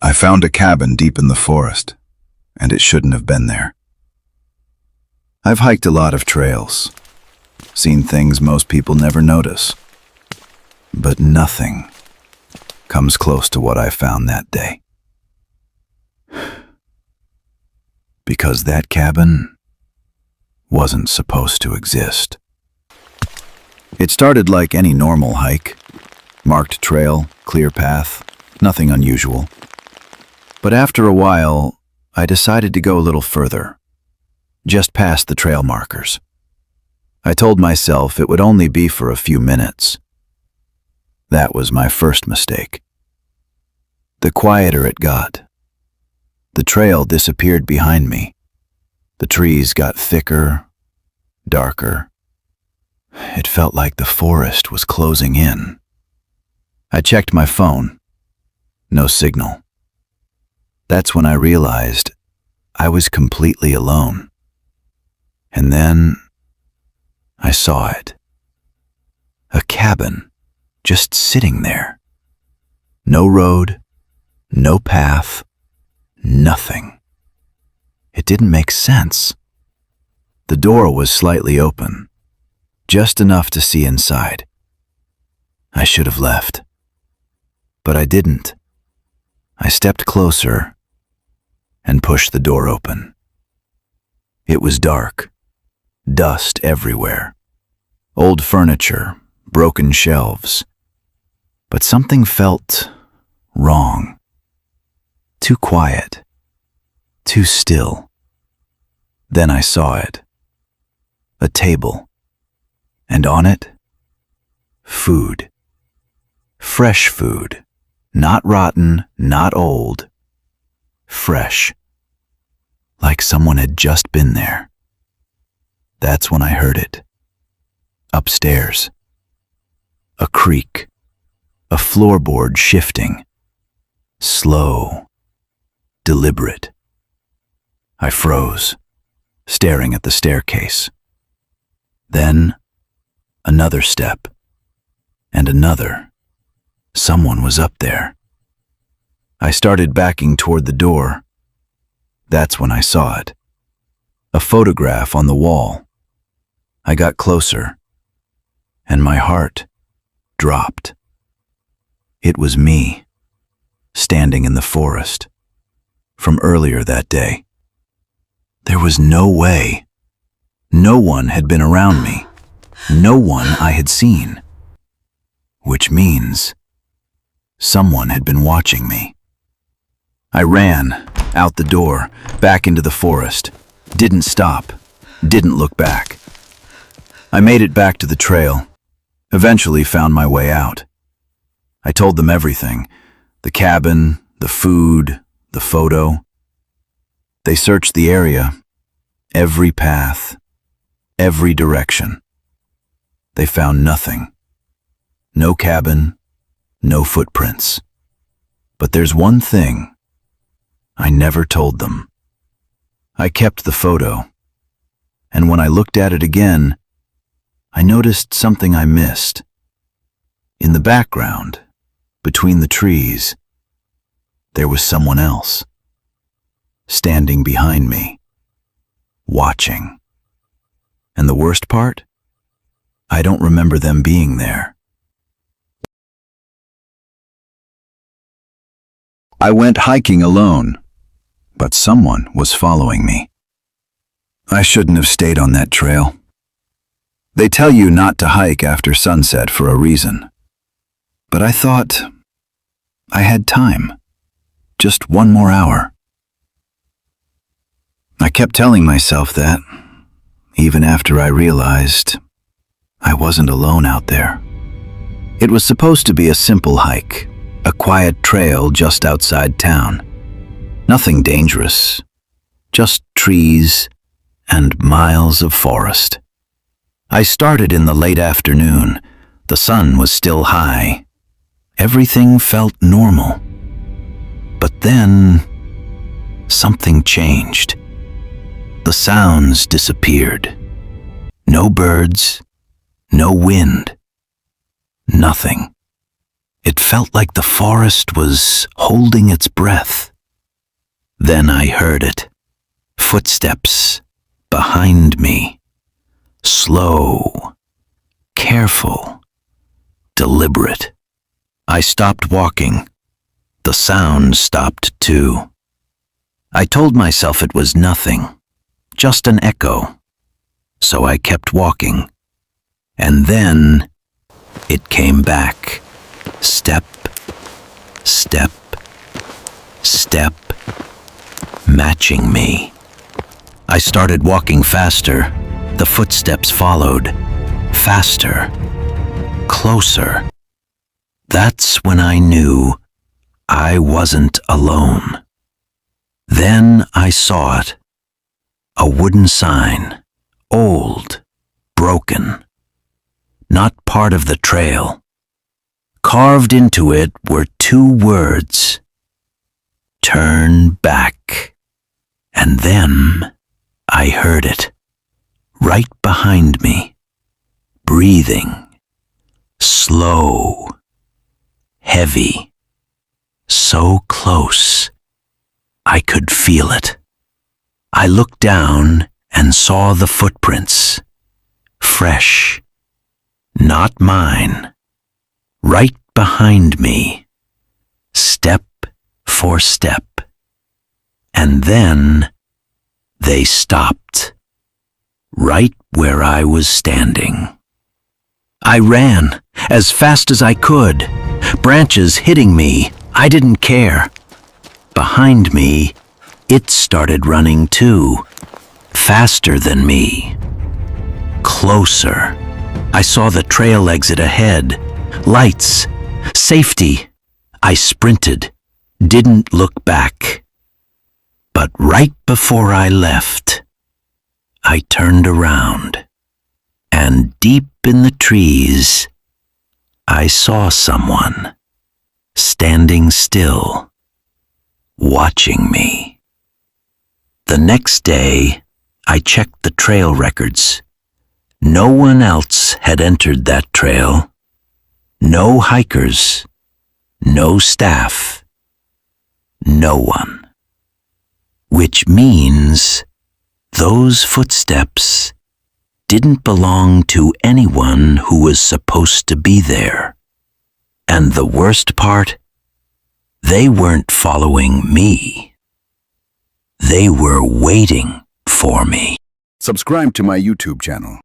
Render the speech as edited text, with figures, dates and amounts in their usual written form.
I found a cabin deep in the forest, and it shouldn't have been there. I've hiked a lot of trails, seen things most people never notice, but nothing comes close to what I found that day. Because that cabin wasn't supposed to exist. It started like any normal hike. Marked trail, clear path, nothing unusual. But after a while, I decided to go a little further, just past the trail markers. I told myself it would only be for a few minutes. That was my first mistake. The quieter it got, the trail disappeared behind me. The trees got thicker, darker. It felt like the forest was closing in. I checked my phone. No signal. That's when I realized I was completely alone. And then I saw it. A cabin, just sitting there. No road, no path, nothing. It didn't make sense. The door was slightly open, just enough to see inside. I should have left, but I didn't. I stepped closer and pushed the door open. It was dark, dust everywhere, old furniture, broken shelves, but something felt wrong. Too quiet, too still. Then I saw it. A table, and on it, food. Fresh food. Not rotten, not old. Fresh. Like someone had just been there. That's when I heard it. Upstairs. A creak. A floorboard shifting. Slow. Deliberate. I froze, staring at the staircase. Then, another step. And another. Someone was up there. I started backing toward the door. That's when I saw it. A photograph on the wall. I got closer, and my heart dropped. It was me, standing in the forest, from earlier that day. There was no way. No one had been around me. No one I had seen. Which means someone had been watching me. I ran, out the door, back into the forest. Didn't stop, didn't look back. I made it back to the trail, eventually found my way out. I told them everything, the cabin, the food, the photo. They searched the area, every path, every direction. They found nothing. No cabin, no footprints. But there's one thing I never told them. I kept the photo, and when I looked at it again, I noticed something I missed. In the background, between the trees, there was someone else, standing behind me, watching. And the worst part? I don't remember them being there. I went hiking alone, but someone was following me. I shouldn't have stayed on that trail. They tell you not to hike after sunset for a reason. But I thought I had time. Just one more hour. I kept telling myself that, even after I realized I wasn't alone out there. It was supposed to be a simple hike, a quiet trail just outside town. Nothing dangerous, just trees and miles of forest. I started in the late afternoon. The sun was still high. Everything felt normal. But then, something changed. The sounds disappeared. No birds, no wind, nothing. It felt like the forest was holding its breath. Then I heard it. Footsteps behind me. Slow, careful, deliberate. I stopped walking. The sound stopped too. I told myself it was nothing, just an echo. So I kept walking. And then it came back. Step, step, step, matching me. I started walking faster. The footsteps followed. Faster. Closer. That's when I knew I wasn't alone. Then I saw it. A wooden sign. Old. Broken. Not part of the trail. Carved into it were 2 words. Turn back. And then I heard it. Right behind me. Breathing. Slow. Heavy. So close. I could feel it. I looked down and saw the footprints. Fresh. Not mine. Right behind me. Step for step. And then they stopped. Right where I was standing. I ran as fast as I could. Branches hitting me. I didn't care. Behind me, it started running too. Faster than me. Closer. I saw the trail exit ahead. Lights. Safety. I sprinted. Didn't look back. But right before I left, I turned around. And deep in the trees, I saw someone standing still, watching me. The next day, I checked the trail records. No one else had entered that trail. No hikers. No staff. No one. Which means those footsteps didn't belong to anyone who was supposed to be there. And the worst part, they weren't following me. They were waiting for me. Subscribe to my YouTube channel.